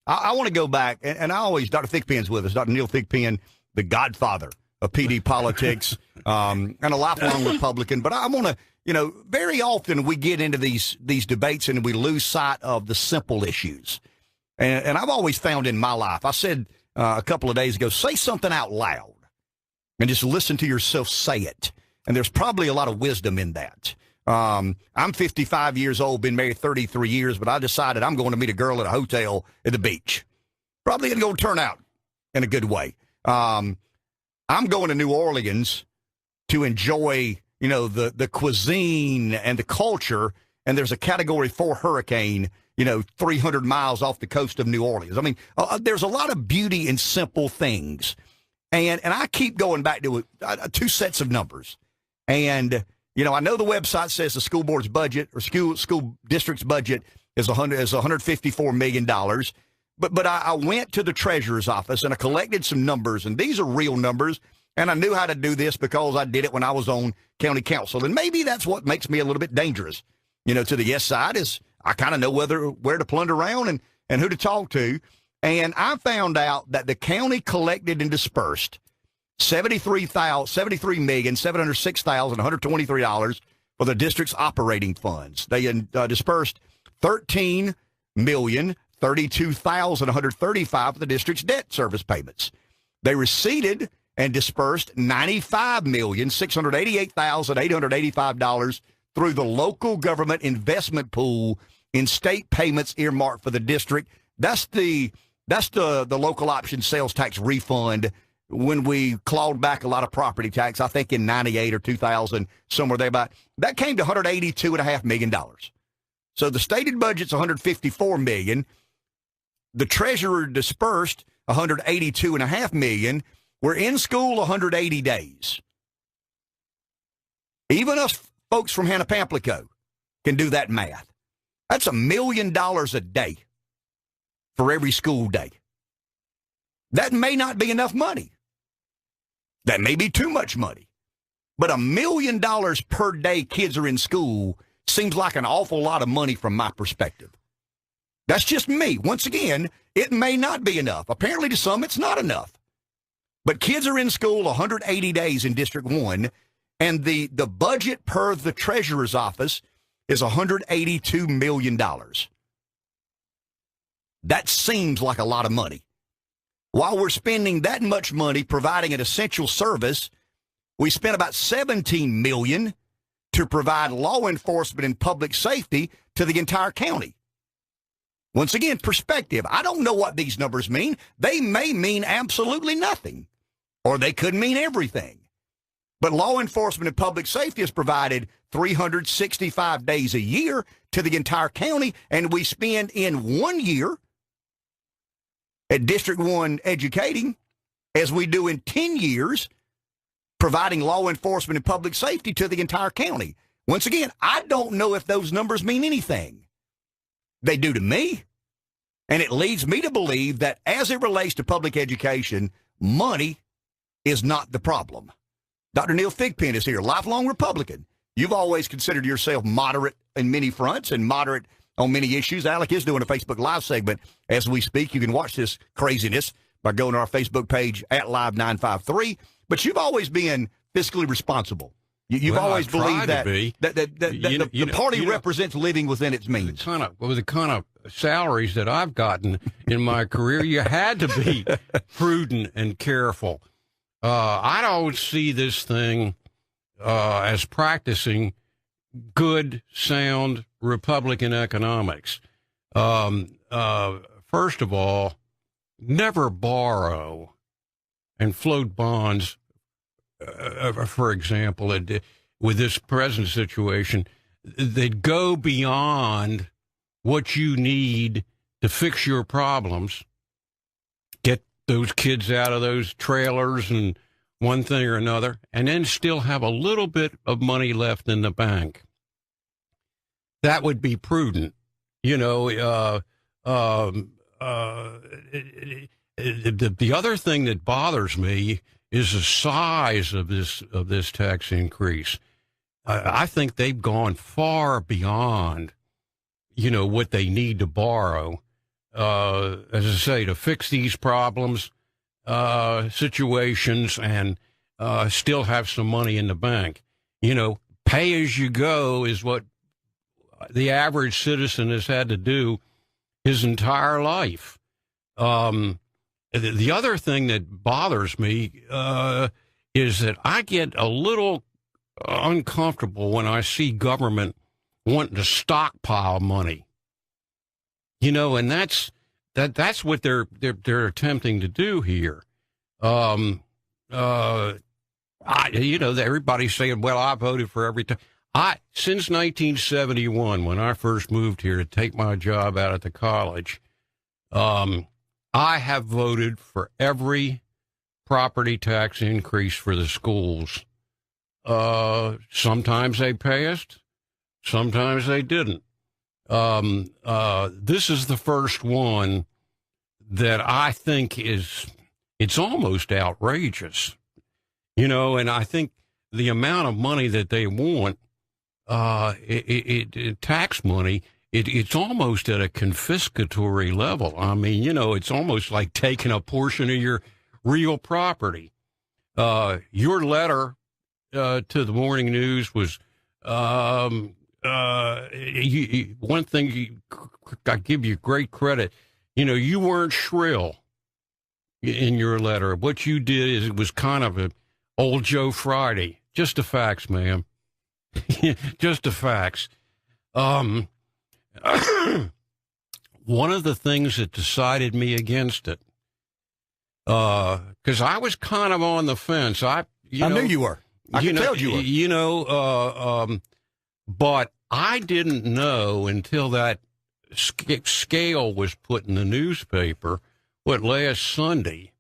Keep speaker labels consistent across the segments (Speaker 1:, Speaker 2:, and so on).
Speaker 1: I want to go back, and I always, Dr. Thigpen's with us, Dr. Neal Thigpen, the Godfather of Pee Dee politics, and a lifelong Republican. But I want to, very often we get into these debates and we lose sight of the simple issues. And I've always found in my life, I said a couple of days ago, say something out loud and just listen to yourself say it. And there's probably a lot of wisdom in that. I'm 55 years old, been married 33 years, but I decided I'm going to meet a girl at a hotel at the beach. Probably going to turn out in a good way. I'm going to New Orleans to enjoy, the cuisine and the culture. And there's a Category 4 hurricane, 300 miles off the coast of New Orleans. I mean, there's a lot of beauty in simple things. And I keep going back to two sets of numbers. And, I know the website says the school board's budget or school district's budget is $154 million. But I went to the treasurer's office and I collected some numbers, and these are real numbers. And I knew how to do this because I did it when I was on county council. And maybe that's what makes me a little bit dangerous, to the yes side, is I kind of know where to plunder around and who to talk to. And I found out that the county collected and dispersed $73,706,123 for the district's operating funds. They dispersed $13,032,135 for the district's debt service payments. They receipted and dispersed $95,688,885 through the local government investment pool in state payments earmarked for the district. That's the local option sales tax refund when we clawed back a lot of property tax, I think in 98 or 2000, somewhere there about. That came to $182.5 million. So the stated budget's $154 million. The treasurer dispersed $182.5 million. We're in school 180 days. Even us folks from Hannah-Pamplico can do that math. That's $1 million a day for every school day. That may not be enough money. That may be too much money. But $1 million per day kids are in school seems like an awful lot of money from my perspective. That's just me. Once again, it may not be enough. Apparently to some, it's not enough. But kids are in school 180 days in District 1, and the budget per the treasurer's office is $182 million. That seems like a lot of money. While we're spending that much money providing an essential service, we spent about $17 million to provide law enforcement and public safety to the entire county. Once again, perspective. I don't know what these numbers mean. They may mean absolutely nothing, or they could mean everything. But law enforcement and public safety is provided 365 days a year to the entire county, and we spend in 1 year at District 1 educating, as we do in 10 years, providing law enforcement and public safety to the entire county. Once again, I don't know if those numbers mean anything. They do to me. And it leads me to believe that as it relates to public education, money is not the problem. Dr. Neal Thigpen is here, lifelong Republican. You've always considered yourself moderate in many fronts and moderate on many issues. Alec is doing a Facebook Live segment as we speak. You can watch this craziness by going to our Facebook page at Live953. But you've always been fiscally responsible. You've always believed that the party represents living within its means.
Speaker 2: With the kind of salaries that I've gotten in my career, you had to be prudent and careful. I don't see this thing as practicing good, sound Republican economics. First of all, never borrow and float bonds. For example, with this present situation, that go beyond what you need to fix your problems, get those kids out of those trailers and one thing or another, and then still have a little bit of money left in the bank. That would be prudent. The other thing that bothers me is the size of this tax increase. I think they've gone far beyond, what they need to borrow. as I say, to fix these problems, situations, and still have some money in the bank. You know, pay as you go is what the average citizen has had to do his entire life. The other thing that bothers me is that I get a little uncomfortable when I see government wanting to stockpile money. You know, and that's what they're attempting to do here. Everybody's saying, "Well, I voted for every time." Since 1971, when I first moved here to take my job out at the college, I have voted for every property tax increase for the schools. Sometimes they passed, sometimes they didn't. This is the first one that I think it's almost outrageous, you know, and I think the amount of money that they want, tax money, it's almost at a confiscatory level. I mean, you know, it's almost like taking a portion of your real property. Your letter to the morning news was, one thing I give you great credit. You know, you weren't shrill in your letter. What you did is it was kind of an old Joe Friday. Just the facts, ma'am. Just the facts. One of the things that decided me against it, because I was kind of on the fence. I knew you were. I could tell you were. You know, but I didn't know until that scale was put in the newspaper, last Sunday,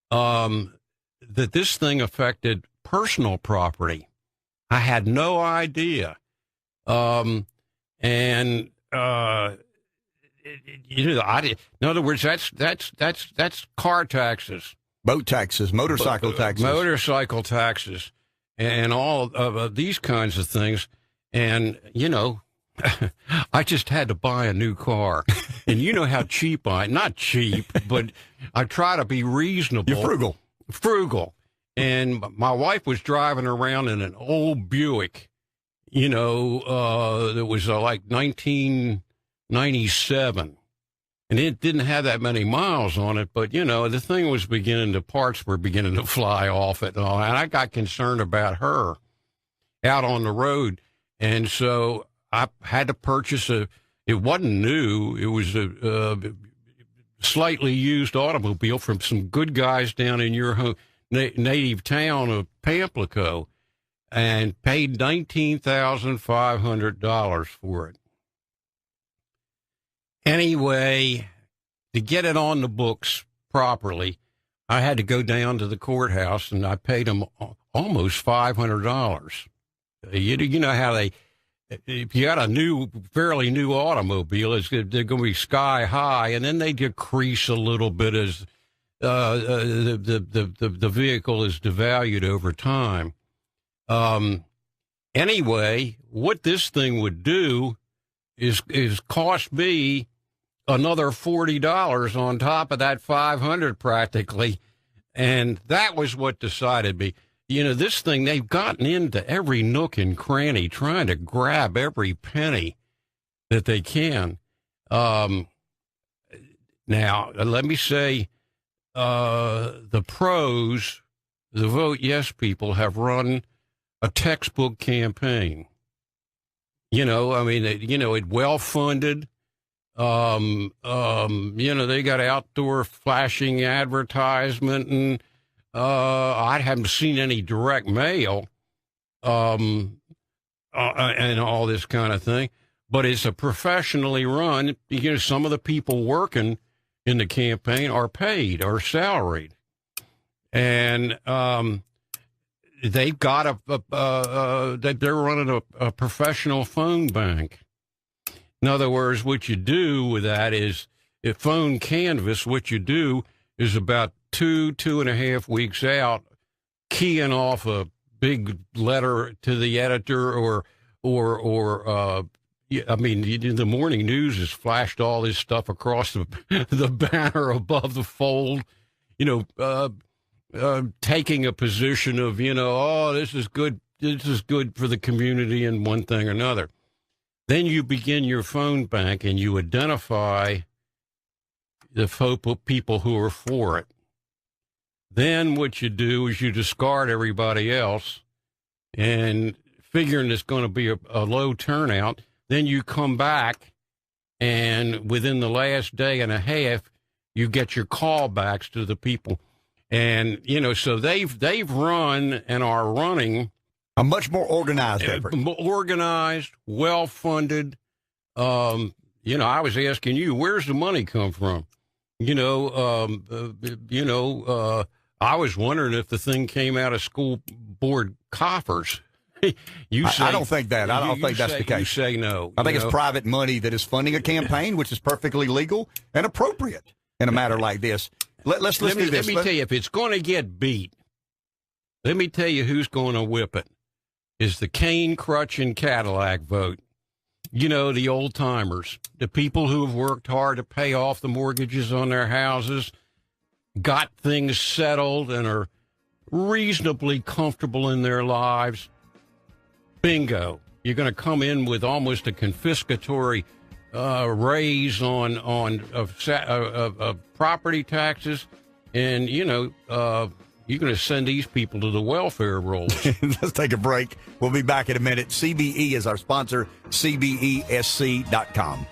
Speaker 2: that this thing affected personal property. I had no idea. In other words, that's car taxes,
Speaker 1: boat taxes, motorcycle taxes,
Speaker 2: and all of these kinds of things. And, you know, I just had to buy a new car. And you know how cheap not cheap, but I try to be reasonable.
Speaker 1: You're
Speaker 2: frugal. And my wife was driving around in an old Buick, you know, that was like 1997. And it didn't have that many miles on it, but, you know, the thing was parts were beginning to fly off it and all. And I got concerned about her out on the road. And so I had to purchase it wasn't new. It was a slightly used automobile from some good guys down in your home, native town of Pamplico, and paid $19,500 for it. Anyway, to get it on the books properly, I had to go down to the courthouse, and I paid them almost $500. You know how if you got a fairly new automobile, they're going to be sky high, and then they decrease a little bit as the vehicle is devalued over time. Anyway, what this thing would do is cost me another $40 on top of that $500 practically, and that was what decided me. You know, this thing, they've gotten into every nook and cranny, trying to grab every penny that they can. Now, let me say, the pros, the Vote Yes people, have run a textbook campaign. You know, I mean, it well-funded. You know, they got outdoor flashing advertisement, and I haven't seen any direct mail, and all this kind of thing. But it's a professionally run. You know, some of the people working in the campaign are paid or salaried, and they've got they're running a professional phone bank. In other words, what you do with that is, if phone canvas, what you do is about 2.5 weeks out, keying off a big letter to the editor, or Yeah, I mean, the morning news has flashed all this stuff across the banner above the fold, taking a position of, oh, this is good for the community and one thing or another. Then you begin your phone bank and you identify the people who are for it. Then what you do is you discard everybody else, and figuring it's going to be a low turnout, then you come back, and within the last day and a half, you get your callbacks to the people. And, so they've run and are running
Speaker 1: a much more organized effort.
Speaker 2: Organized, well-funded. I was asking you, where's the money come from? I was wondering if the thing came out of school board coffers.
Speaker 1: I don't think that. I don't think that's the case.
Speaker 2: You say no.
Speaker 1: I think it's private money that is funding a campaign, which is perfectly legal and appropriate in a matter like this. Let's do this.
Speaker 2: Let me tell you, if it's going to get beat, let me tell you who's going to whip it. Is the Kane, Crutch, and Cadillac vote. The old-timers, the people who have worked hard to pay off the mortgages on their houses, got things settled, and are reasonably comfortable in their lives. Bingo. You're going to come in with almost a confiscatory raise on property taxes, and, you're going to send these people to the welfare rolls.
Speaker 1: Let's take a break. We'll be back in a minute. CBE is our sponsor, CBESC.com.